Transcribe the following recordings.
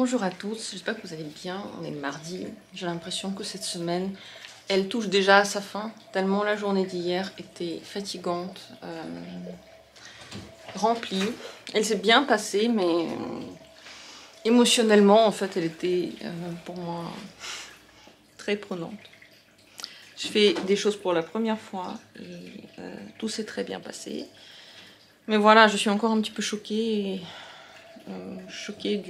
Bonjour à tous, j'espère que vous allez bien. On est mardi, j'ai l'impression que cette semaine, elle touche déjà à sa fin, tellement la journée d'hier était fatigante, remplie. Elle s'est bien passée, mais émotionnellement, en fait, elle était pour moi très prenante. Je fais des choses pour la première fois et tout s'est très bien passé. Mais voilà, je suis encore un petit peu choquée, choquée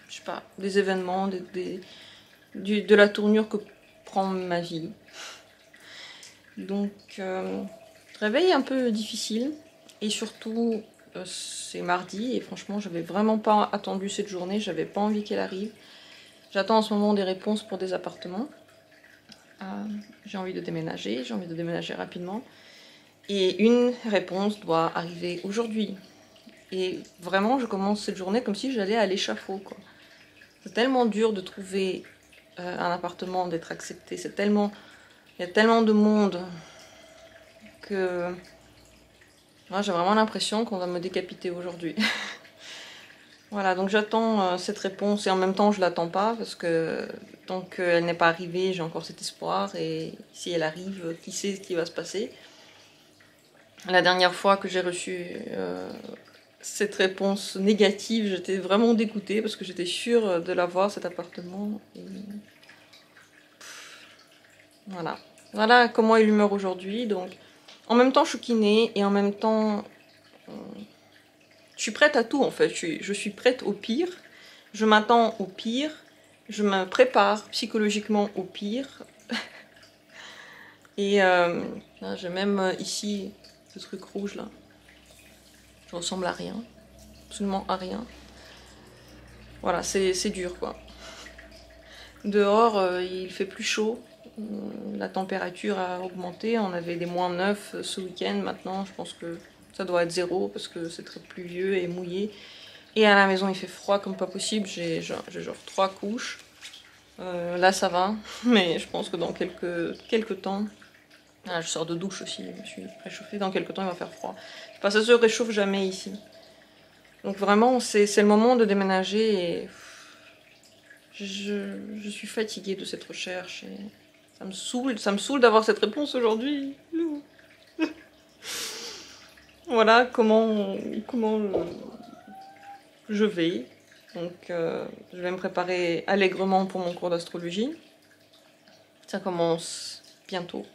je sais pas, des événements, de la tournure que prend ma vie. Donc, réveil un peu difficile. Et surtout, c'est mardi et franchement, j'avais vraiment pas attendu cette journée. J'avais pas envie qu'elle arrive. J'attends en ce moment des réponses pour des appartements. J'ai envie de déménager rapidement. Et une réponse doit arriver aujourd'hui. Et vraiment, je commence cette journée comme si j'allais à l'échafaud, quoi. C'est tellement dur de trouver un appartement, d'être accepté. Il y a tellement de monde que moi, j'ai vraiment l'impression qu'on va me décapiter aujourd'hui. Voilà, donc j'attends cette réponse et en même temps je l'attends pas parce que tant qu'elle n'est pas arrivée, j'ai encore cet espoir et si elle arrive, qui sait ce qui va se passer. La dernière fois que j'ai reçu cette réponse négative, j'étais vraiment dégoûtée parce que j'étais sûre de l'avoir, cet appartement. Et... Voilà. Voilà comment est l'humeur aujourd'hui. Donc, en même temps choquinée et en même temps... je suis prête à tout en fait. Je suis prête au pire. Je m'attends au pire. Je me prépare psychologiquement au pire. Et j'ai même ici ce truc rouge là. Je ressemble à rien. Absolument à rien. Voilà, c'est dur quoi. Dehors, il fait plus chaud. La température a augmenté. On avait des -9 ce week-end. Maintenant, je pense que ça doit être 0 parce que c'est très pluvieux et mouillé. Et à la maison, il fait froid comme pas possible. J'ai genre 3 couches. Là, ça va. Mais je pense que dans quelques temps... Ah, je sors de douche aussi. Je me suis réchauffée. Dans quelques temps, il va faire froid. Enfin, ça se réchauffe jamais ici. Donc vraiment, c'est le moment de déménager et... Je suis fatiguée de cette recherche et ça me saoule d'avoir cette réponse aujourd'hui. Voilà comment je vais. Donc je vais me préparer allègrement pour mon cours d'astrologie. Ça commence bientôt.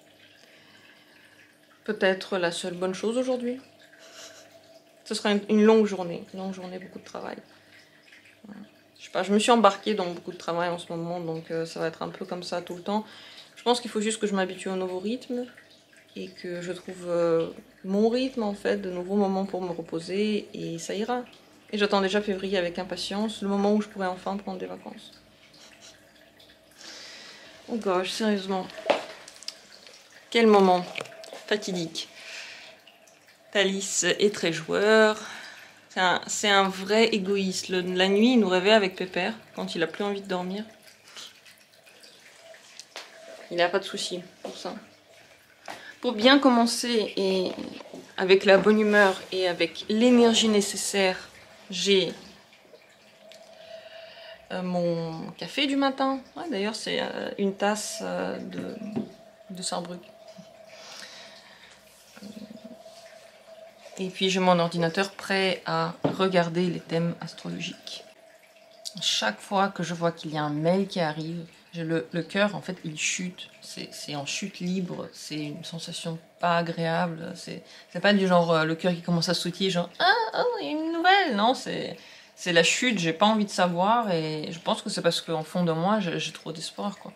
Peut-être la seule bonne chose aujourd'hui. Ce sera une longue journée, beaucoup de travail. Voilà. Je sais pas, je me suis embarquée dans beaucoup de travail en ce moment, donc ça va être un peu comme ça tout le temps. Je pense qu'il faut juste que je m'habitue au nouveau rythme et que je trouve mon rythme en fait, de nouveaux moments pour me reposer et ça ira. Et j'attends déjà février avec impatience, le moment où je pourrai enfin prendre des vacances. Oh gosh, sérieusement. Quel moment fatidique. Thalys est très joueur. C'est un vrai égoïste. La nuit, il nous réveille avec Pépère quand il a plus envie de dormir. Il n'a pas de souci pour ça. Pour bien commencer et avec la bonne humeur et avec l'énergie nécessaire, j'ai mon café du matin. Ouais, d'ailleurs, c'est une tasse de Saarbrück. Et puis j'ai mon ordinateur prêt à regarder les thèmes astrologiques. Chaque fois que je vois qu'il y a un mail qui arrive, le cœur en fait il chute, c'est en chute libre, c'est une sensation pas agréable, c'est pas du genre le cœur qui commence à sautiller genre ah il y a une nouvelle, non, c'est la chute, j'ai pas envie de savoir et je pense que c'est parce qu'en fond de moi j'ai trop d'espoir quoi.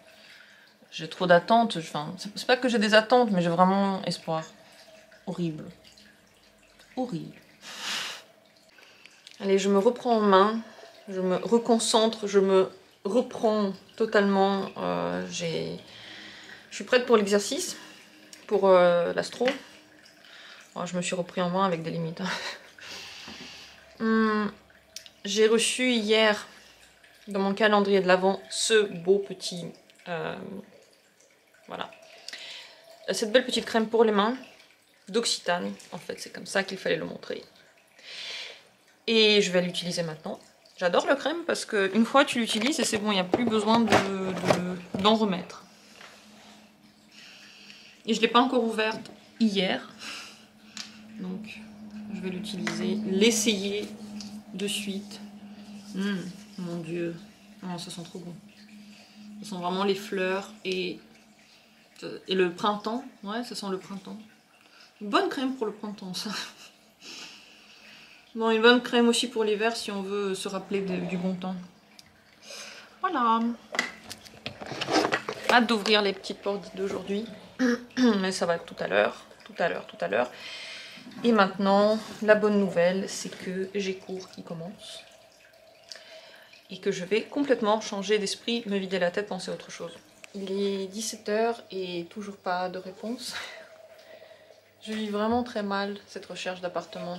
J'ai trop d'attentes, enfin c'est pas que j'ai des attentes mais j'ai vraiment espoir. Horrible. Horrible. Allez, je me reprends en main, je me reconcentre, je me reprends totalement. Je suis prête pour l'exercice, pour l'astro. Oh, je me suis repris en main avec des limites. J'ai reçu hier, dans mon calendrier de l'Avent, ce beau petit... voilà. Cette belle petite crème pour les mains, d'Occitane. En fait, c'est comme ça qu'il fallait le montrer. Et je vais l'utiliser maintenant. J'adore le crème parce qu'une fois tu l'utilises et c'est bon, il n'y a plus besoin d'en remettre. Et je ne l'ai pas encore ouverte hier. Donc je vais l'utiliser, l'essayer de suite. Mon Dieu, oh, ça sent trop bon. Ça sent vraiment les fleurs et le printemps. Ouais, ça sent le printemps. Une bonne crème pour le printemps, ça. Bon, une bonne crème aussi pour l'hiver si on veut se rappeler du bon temps. Voilà. Hâte d'ouvrir les petites portes d'aujourd'hui. Mais ça va tout à l'heure. Tout à l'heure. Et maintenant, la bonne nouvelle, c'est que j'ai cours qui commence. Et que je vais complètement changer d'esprit, me vider la tête, penser à autre chose. Il est 17 h et toujours pas de réponse. Je vis vraiment très mal cette recherche d'appartement.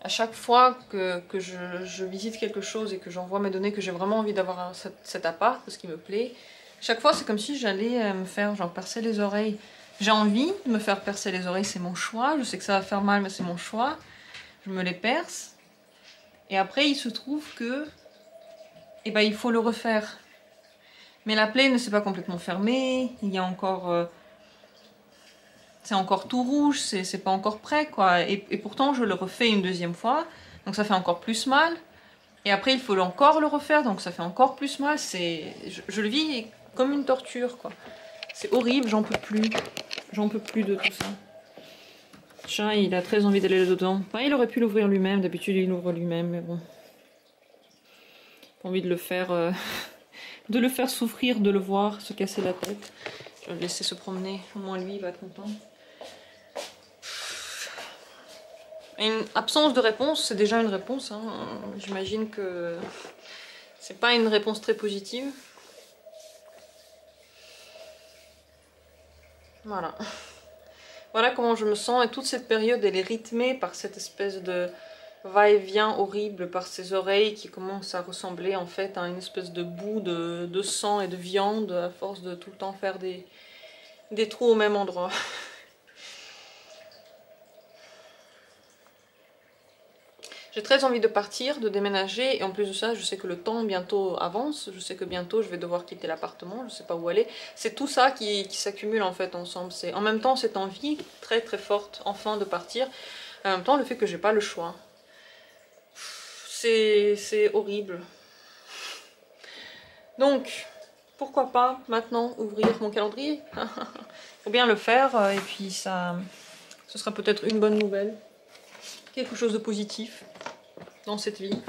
À chaque fois que je visite quelque chose et que j'envoie mes données, que j'ai vraiment envie d'avoir cet appart, parce qu'il me plaît, chaque fois c'est comme si j'allais me faire genre percer les oreilles. J'ai envie de me faire percer les oreilles, c'est mon choix. Je sais que ça va faire mal, mais c'est mon choix. Je me les perce. Et après il se trouve que eh ben, il faut le refaire. Mais la plaie ne s'est pas complètement fermée. Il y a encore... c'est encore tout rouge, c'est pas encore prêt, quoi. Et pourtant, je le refais une deuxième fois, donc ça fait encore plus mal. Et après, il faut encore le refaire, donc ça fait encore plus mal. Je le vis comme une torture, quoi. C'est horrible, j'en peux plus. J'en peux plus de tout ça. Le chat, il a très envie d'aller dedans. Enfin, il aurait pu l'ouvrir lui-même, d'habitude il l'ouvre lui-même, mais bon. Pas envie de le faire... de le faire souffrir, de le voir, se casser la tête. Je vais le laisser se promener, au moins lui, il va être content. Une absence de réponse, c'est déjà une réponse. Hein. J'imagine que c'est pas une réponse très positive. Voilà. Voilà comment je me sens. Et toute cette période, elle est rythmée par cette espèce de va-et-vient horrible, par ces oreilles qui commencent à ressembler en fait à une espèce de boue de sang et de viande à force de tout le temps faire des trous au même endroit. J'ai très envie de partir, de déménager, et en plus de ça, je sais que le temps bientôt avance, je sais que bientôt je vais devoir quitter l'appartement, je ne sais pas où aller. C'est tout ça qui s'accumule en fait ensemble. C'est en même temps cette envie très très forte enfin de partir, en même temps le fait que j'ai pas le choix. C'est horrible. Donc, pourquoi pas maintenant ouvrir mon calendrier? Faut bien le faire, et puis ça, ce sera peut-être une bonne nouvelle. Quelque chose de positif dans cette vie.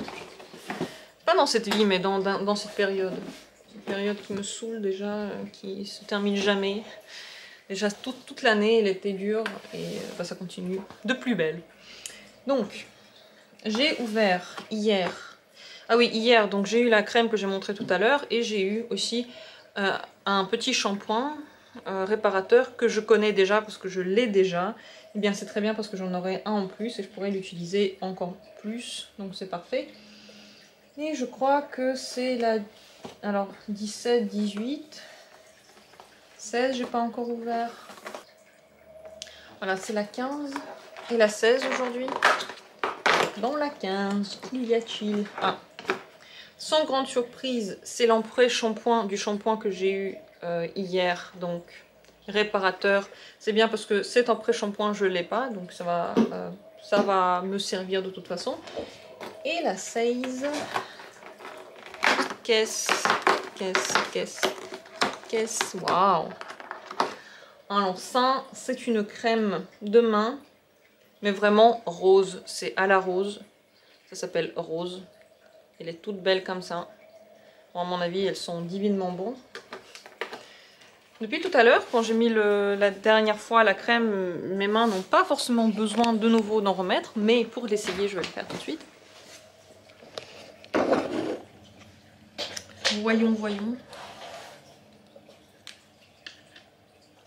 Pas dans cette vie, mais dans cette période. Cette période qui me saoule déjà, qui se termine jamais. Déjà toute l'année, elle était dure et bah, ça continue de plus belle. Donc, j'ai ouvert hier. Ah oui, hier, donc j'ai eu la crème que j'ai montrée tout à l'heure et j'ai eu aussi un petit shampoing réparateur que je connais déjà parce que je l'ai déjà. Eh bien c'est très bien parce que j'en aurai un en plus et je pourrais l'utiliser encore plus, donc c'est parfait. Et je crois que c'est la... alors 17, 18, 16 j'ai pas encore ouvert. Voilà, c'est la 15 et la 16 aujourd'hui. Dans la 15, il y a-t-il... Ah, sans grande surprise, c'est l'ampoule shampoing du shampoing que j'ai eu hier, donc réparateur. C'est bien parce que cet après-shampoing je l'ai pas, donc ça va me servir de toute façon. Et la 16, caisse, waouh. Alors ça, c'est une crème de main, mais vraiment rose, c'est à la rose, ça s'appelle Rose. Elle est toute belle comme ça. Bon, à mon avis, elles sont divinement bonnes. Depuis tout à l'heure, quand j'ai mis la dernière fois la crème, mes mains n'ont pas forcément besoin de nouveau d'en remettre, mais pour l'essayer, je vais le faire tout de suite. Voyons, voyons.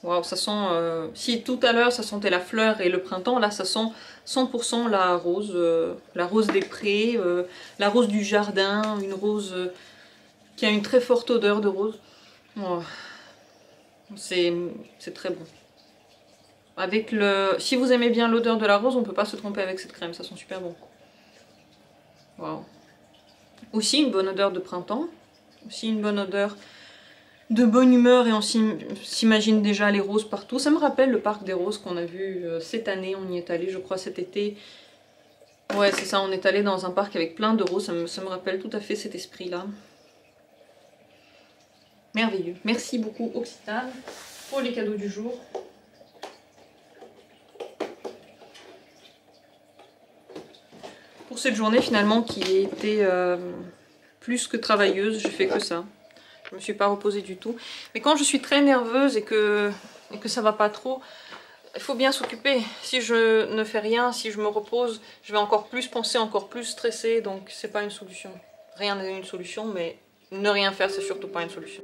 Waouh, ça sent... si tout à l'heure ça sentait la fleur et le printemps, là ça sent 100% la rose des prés, la rose du jardin, une rose qui a une très forte odeur de rose. Oh. C'est très bon. Si vous aimez bien l'odeur de la rose, on ne peut pas se tromper avec cette crème, ça sent super bon. Waouh. Aussi une bonne odeur de printemps. Aussi une bonne odeur de bonne humeur et on s'imagine déjà les roses partout. Ça me rappelle le parc des roses qu'on a vu cette année. On y est allé, je crois, cet été. Ouais, c'est ça, on est allé dans un parc avec plein de roses. Ça me rappelle tout à fait cet esprit-là. Merveilleux. Merci beaucoup Occitane pour les cadeaux du jour. Pour cette journée finalement qui a été plus que travailleuse, je fais que ça. Je me suis pas reposée du tout. Mais quand je suis très nerveuse et que ça va pas trop, il faut bien s'occuper. Si je ne fais rien, si je me repose, je vais encore plus penser, encore plus stresser. Donc c'est pas une solution. Rien n'est une solution, mais ne rien faire, c'est surtout pas une solution.